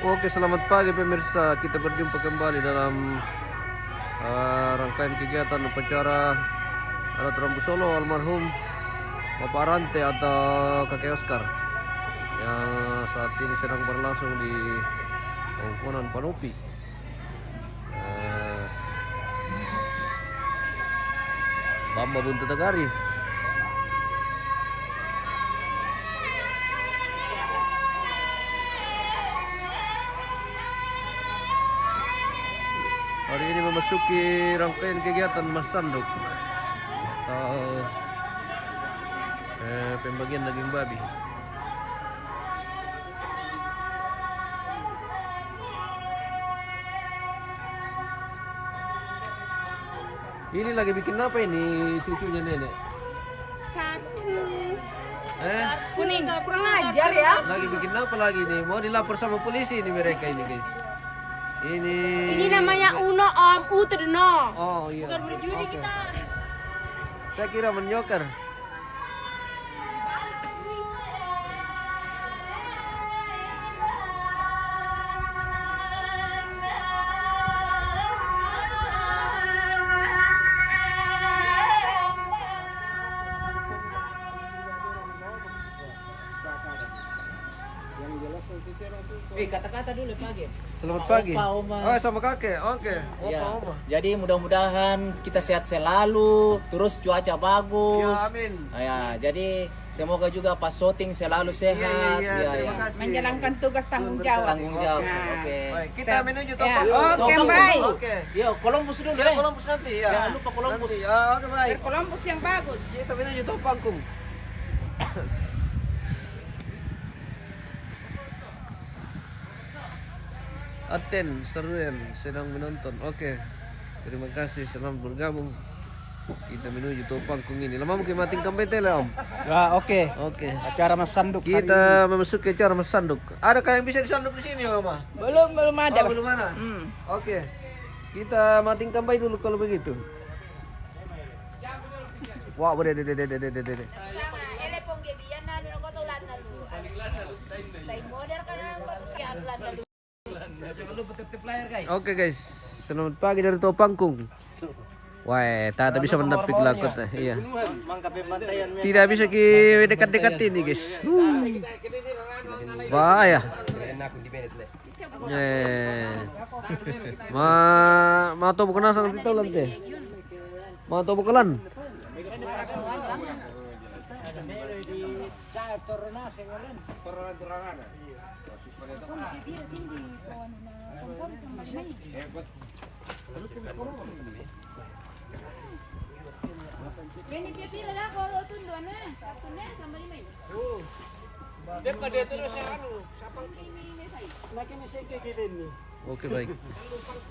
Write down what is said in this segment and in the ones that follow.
Oke, selamat pagi pemirsa. Kita berjumpa kembali dalam rangkaian kegiatan upacara adat Rambu Solo almarhum Bapak Rante atau Kakek Oscar yang saat ini sedang berlangsung di Pangkuanan Panopi. Bamba Buntut Negari. Hari ini memasuki rangkaian kegiatan Mas Sanduk atau pembagian daging babi. Ini lagi bikin apa ini cucunya nenek? Kuning, kurang ajar ya. Lagi bikin apa lagi nih? Mau dilapor sama polisi ini mereka ini guys. Ini namanya Uno Om Utudno. Oh iya. Bukan berjudi Oke. kita. Saya kira menyoker. Kata-kata dulu pagi. Selamat pagi. Opa, Oma. Oh, sama kakek. Oke. Ya. Oma. Jadi mudah-mudahan kita sehat selalu, terus cuaca bagus. Ya, amin. Ya, jadi semoga juga pas syuting selalu sehat. Iya, Ya, terima ya. kasih. Menjalankan tugas tanggung jawab. Tanggung jawab. Nah. Oke. Baik, kita menuju Ya, Topang. oke, Topang. baik. Oke. Yo, Columbus dulu Ya, ya. Columbus nanti ya. Jangan lupa Columbus. Nanti. Oke, baik. Columbus yang bagus. Kita menuju Topang, Kung. Aten, Seruen sedang menonton. Oke. Terima kasih selamat bergabung. Kita menuju Topang Kung ini. Lama mungkin mati kambetele, Om. Ya, oke. Oke. Acara Mas Sanduk hari ini. Kita memasuki acara Mas Sanduk. Adakah yang bisa disanduk di sini, Om? Belum ada. Oh, belum mana? Oke. Kita mating kampai dulu kalau begitu. Wah, boleh. Oke guys, selamat pagi dari Topangkung. Wah, tak bisa mendapat lakot. Iya. Tidak bisa dekat-dekat ini guys. Bahaya. Ma to bukan asal kita lantai. Ma to bukan. Oke baik.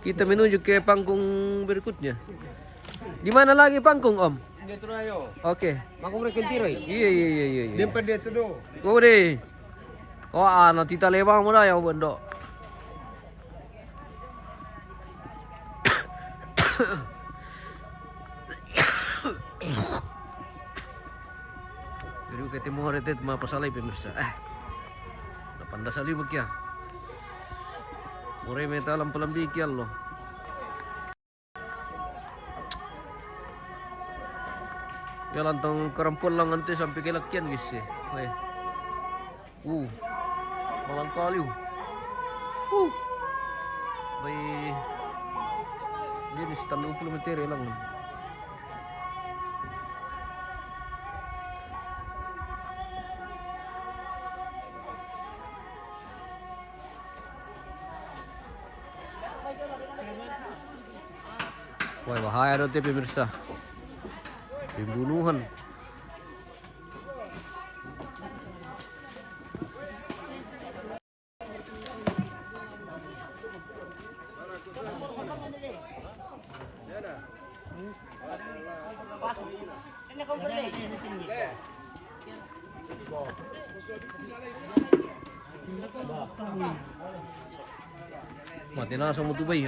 Kita menuju ke panggung berikutnya. Di mana lagi panggung Om? Oke. Iya. Dempa dia tu do. Go deh. Oh, nanti kita lewang mo na yung bundok. Jadi kita mau hari itu mapasalay pemirsa. Napanda sa libog ya. Muray may talang palambiki lo. Ya lantang kerampol lang ante sampai kilakyan guys eh. Malang kaliw. Bay jenis tanong 20 meter lang. Wah, bahaya daw ito pemirsa. Pembunuhan. Mati na sa mutubay.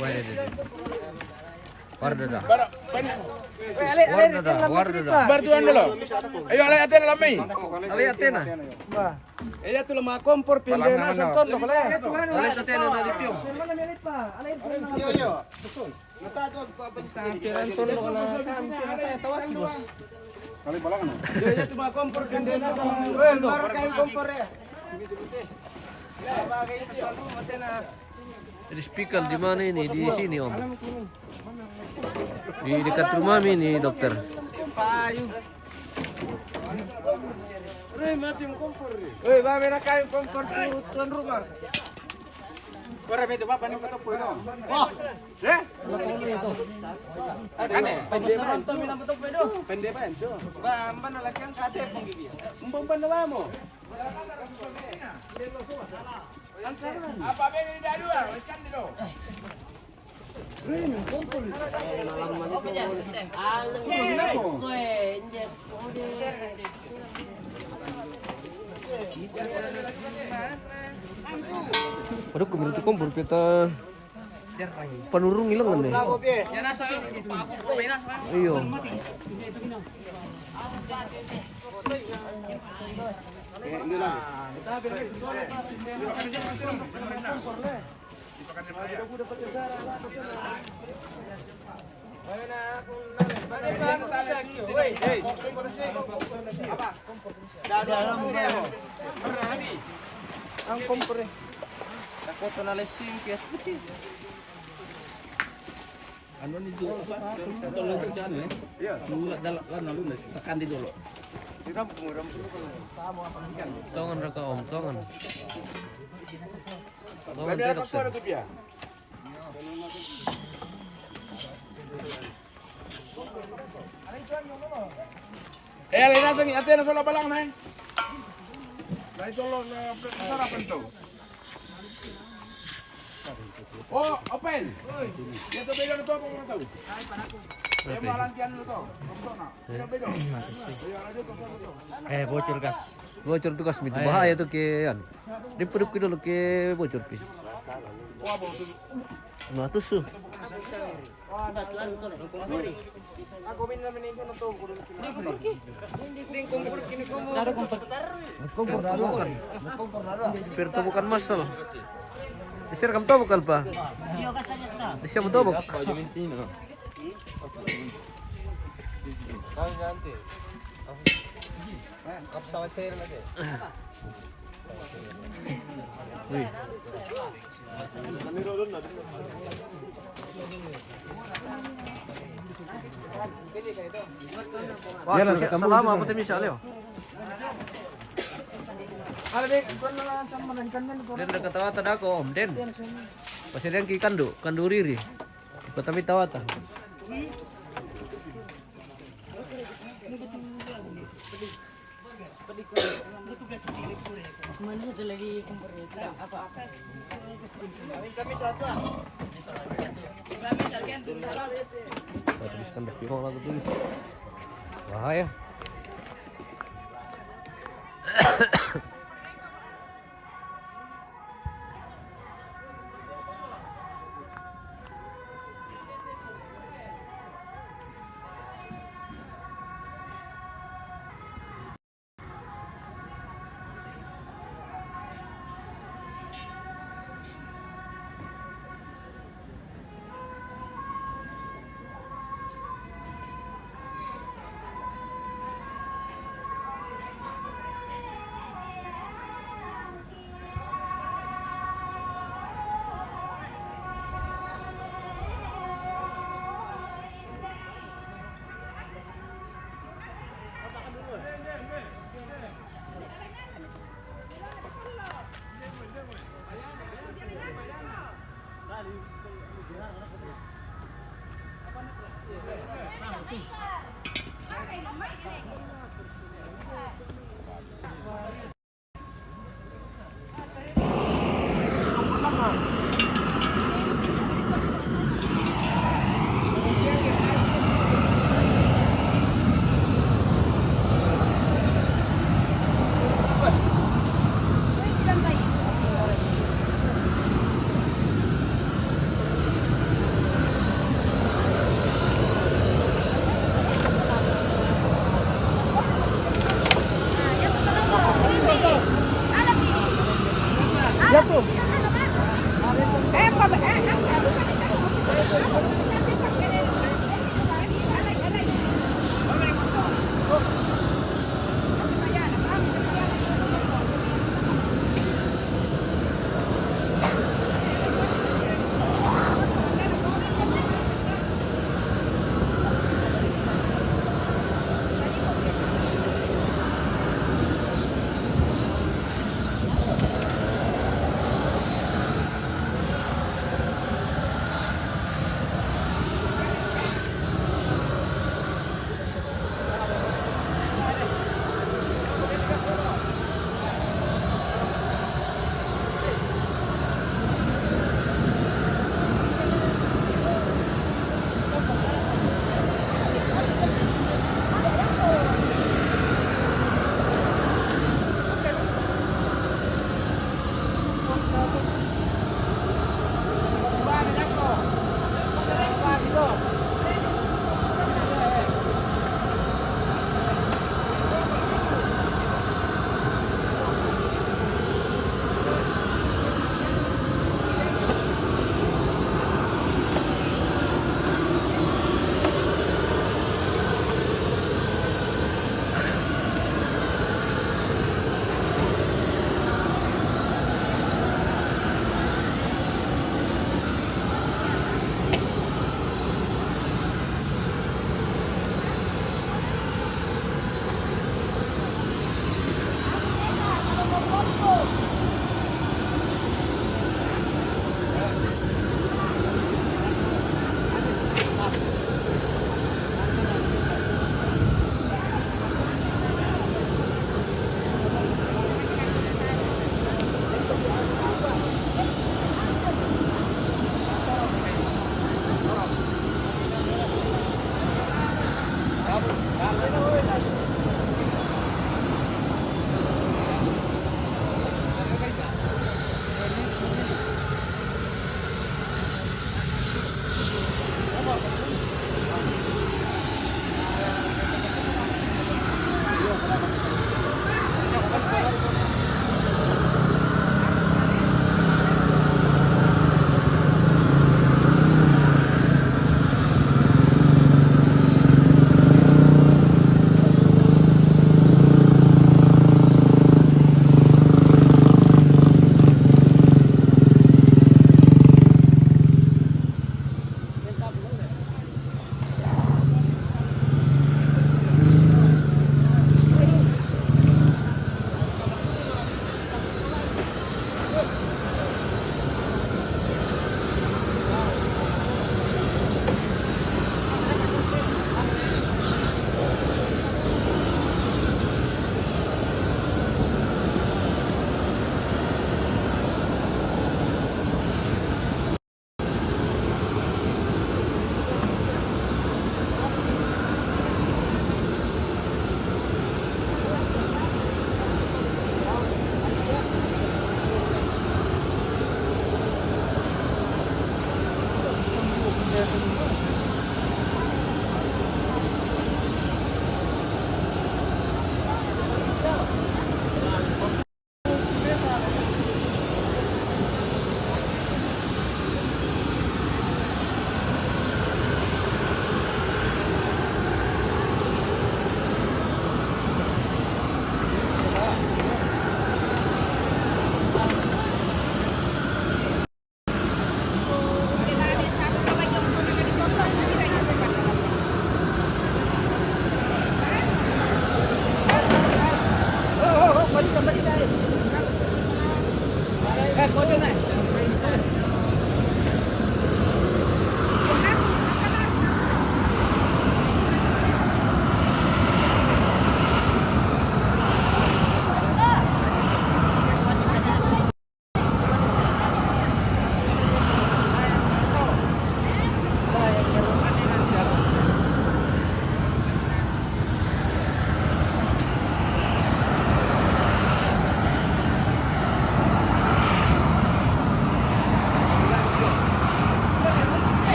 Wah, ini. Warda dah. Bara, Warda dah. bantuan dulu. Ayo alay atin alam may. Ali Athena. Iya tuh lemah kompor pindah na sa ton lo pala. Ali Athena na dipyo. Yo yo. Natado papalis ton lo na tawat bos. Kali bala kana. Iya tuh lemah kompor pindah na sa mar kay kompor ya. Jadi speaker di mana ini? Di sini om. Di dekat rumah ini dokter. Oi, ba mera kay kompor tuan rumah. Kora meto ba paning patok po no. Oh. Eh? Kane. Pende ba to bilang patok po do? Pende ba ento? Ba amban lalaki ang kate pong gigi. Umbang ba mo? Apa be ni dadu ah? Ikan di do. Aduh, kemarin tuh kompor kita penurung hilang kan nih? Iya. Ang kompor eh. Ako to na lesing kaya. Ano ni dulu apa? Tolong kerjaan ya. Iya. Dulu dalam lalu tekan di dulu. Diram penguram. Tongan raka om, tongan. Tongan Kami teh apa dokter. suara tuh dia? Alay na sa atin na sa labalang na. Dahil tolo na sarapan to. Oh, open. Ya to bedo to kung to. Ya malantian to. Ya bedo. Bocor gas. Bocor tugas itu bahaya tuh ke an. Dipeduk dulu ke bocor ke. Nah tuh su. Pero bukan masal. Disir kam to bukan pa. Disir mo to buk. Wih. Wah, selama apa tuh misalnya? Den ketawa tada ko om den. Pasti yang ki kandu riri. Patami tawata. Tuliskan dah pihak lagu tulis. Bahaya. ko.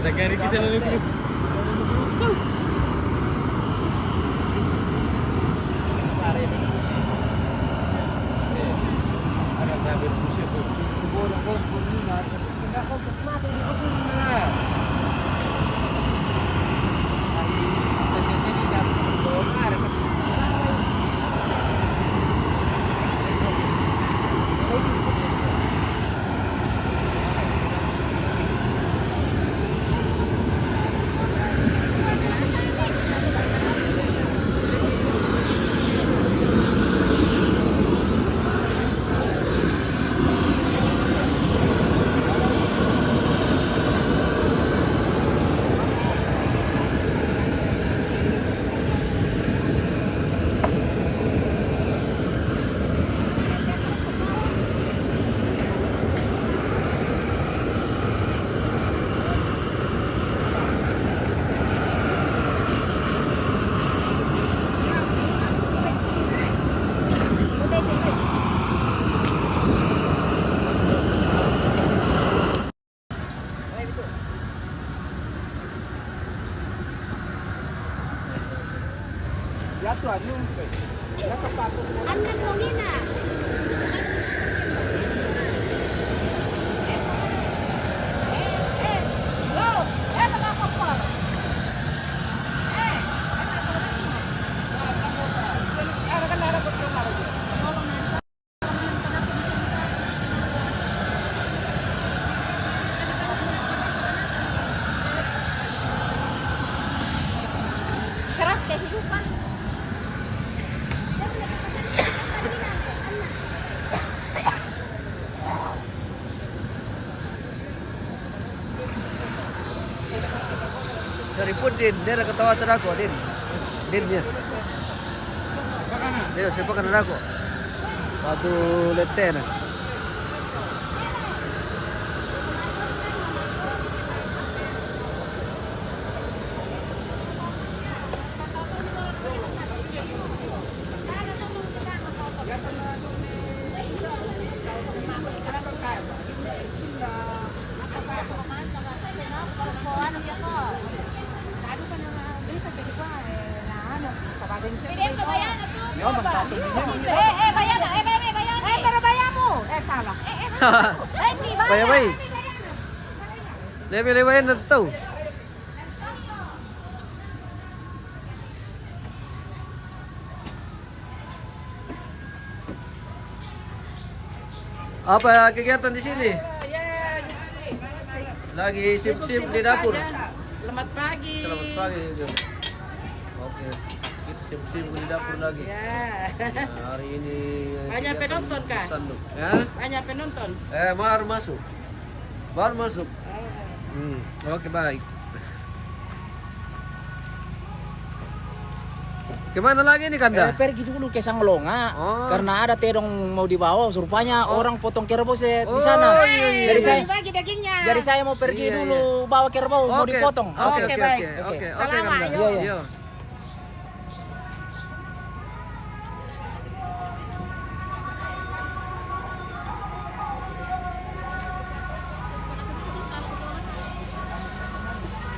Sekali kita lebih. Anan mo nina. Keras kayak kehidupan. Saripun din, dia nak ketawa aku din. Dinnya. Dia siapa kan aku? Satu leten. Pero bayar mo. Salah. Di ba? Bay. Lewe-lewean na to. Apa kegiatan di sini? Lagi sip-sip di dapur. Selamat pagi. Selamat pagi. Oke. Kita sip-sip di dapur lagi. Ya. Nah, hari ini Banyak kegiatan penonton, Kak? sanduk. Ya? Banyak penonton. Baru masuk. Baru masuk. Oke, baik. Kemana lagi nih Kanda? Pergi dulu ke Sanglonga Oh. karena ada terong mau dibawa. Rupanya orang potong kerbau di sana. Oh, iya. Jadi saya Bagi dagingnya. Jadi saya mau pergi Iya, dulu bawa kerbau mau Oke. dipotong. Oke, baik. Oke, Selamat, Kanda. Iya, iya.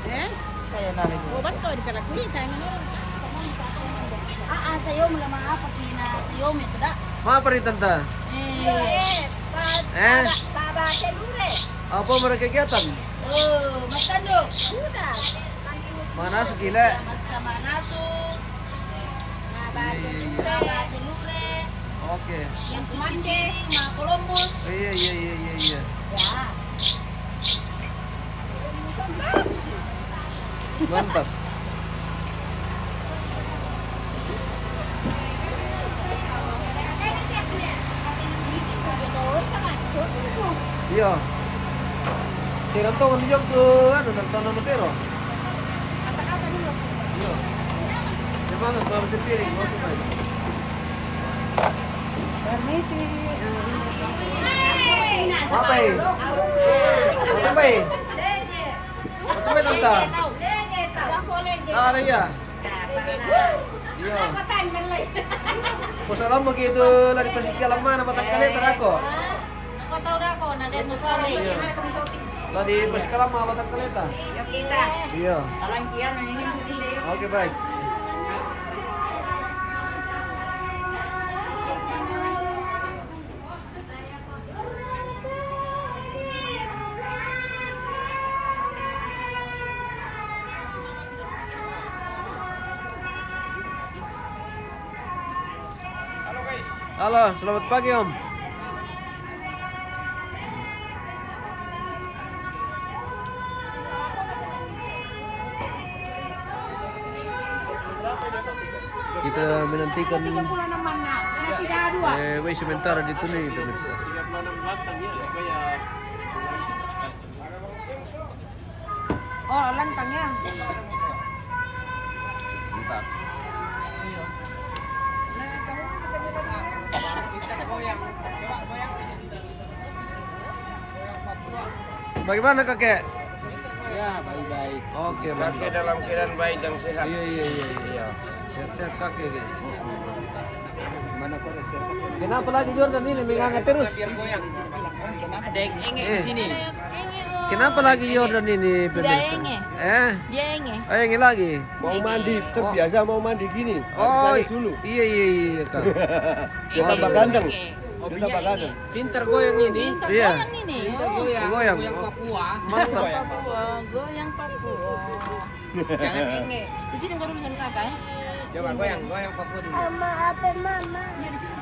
Iya. Kayak nani. Obat to di kalakuita ngano. Sayo mo na maaf na sayo mo ito da. Apa nih Tante? Baba telure. Apa mereka kegiatan? Oh, matando. Sudah. Mana gila? Mas sama naso. Iya. Baba telure. Oke. Yang kumande, mga Columbus. Iya. Ya. Mantap. Iya. Si Rantong kan dijog ke ano nonton nama Sero. Iya. Semangat bawa si piring, oke baik. Permisi. Apa ini? Apa ini? Apa ini Tante? Ada ya? Iya. Masalah begitu lari persikir lama nama tak kali terako. kayo masari. Tadi pas kalama batang kaleta. Kita. Iya. Alang kian, naninin ko din tayo. Oke baik. Halo, selamat pagi Om. Kita menantikan Pulang naman na. Nasi dua. way sementara dito nih pemirsa. Oh, lantangnya. Bentar. Bagaimana kakek? Ya, baik-baik. Oke, Kakek mantap. dalam keadaan baik dan sehat. Iya. Sehat-sehat kakek guys. Mana kau resep? Kenapa lagi Jordan ini mengangkat terus? Biar goyang. Ada yang enge di sini. Kenapa lagi Jordan ini pemirsa? enge. Dia enge. Oh, yang lagi. Mau mandi, terbiasa mau mandi gini. Oh, Harus dulu. iya Kak. Dia tambah ganteng. Hobinya tambah ini. ganteng. Pinter goyang ini. Iya. Goyang ini. Pinter goyang. Goyang. Goyang Papua. Mantap. Goyang Papua. Jangan enge. Di sini baru bisa kakak ya. Coba goyang Papua dulu. Ya di sini.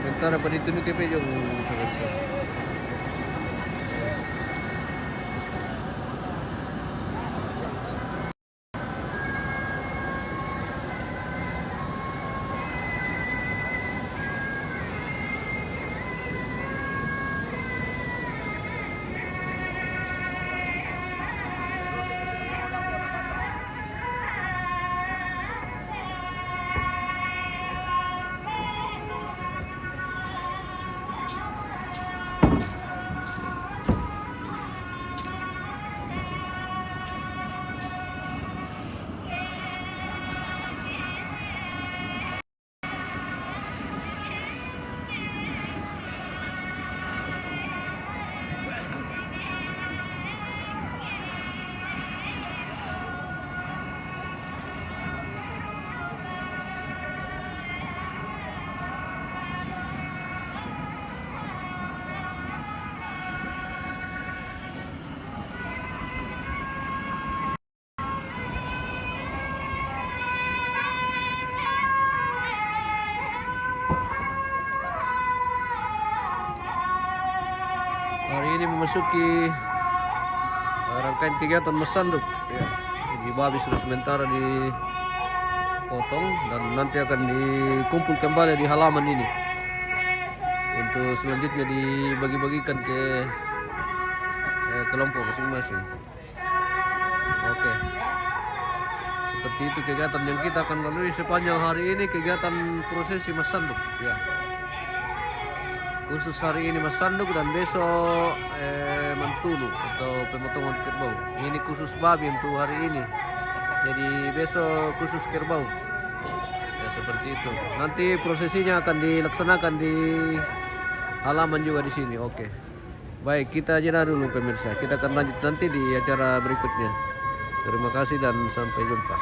Sementara pa dito ni Kepe yung pemirsa. Hari ini memasuki rangkaian kegiatan mesanduk. Ya. Jadi babi sudah sementara dipotong dan nanti akan dikumpul kembali di halaman ini untuk selanjutnya dibagi-bagikan ke kelompok masing-masing. Oke. Seperti itu kegiatan yang kita akan lalui sepanjang hari ini, kegiatan prosesi mesanduk. Ya. Khusus hari ini Masanduk dan besok Mantulu atau pemotongan kerbau. Ini khusus babi untuk hari ini. Jadi besok khusus kerbau. Ya seperti itu. Nanti prosesinya akan dilaksanakan di halaman juga di sini. Oke. Baik, kita jeda dulu pemirsa. Kita akan lanjut nanti di acara berikutnya. Terima kasih dan sampai jumpa.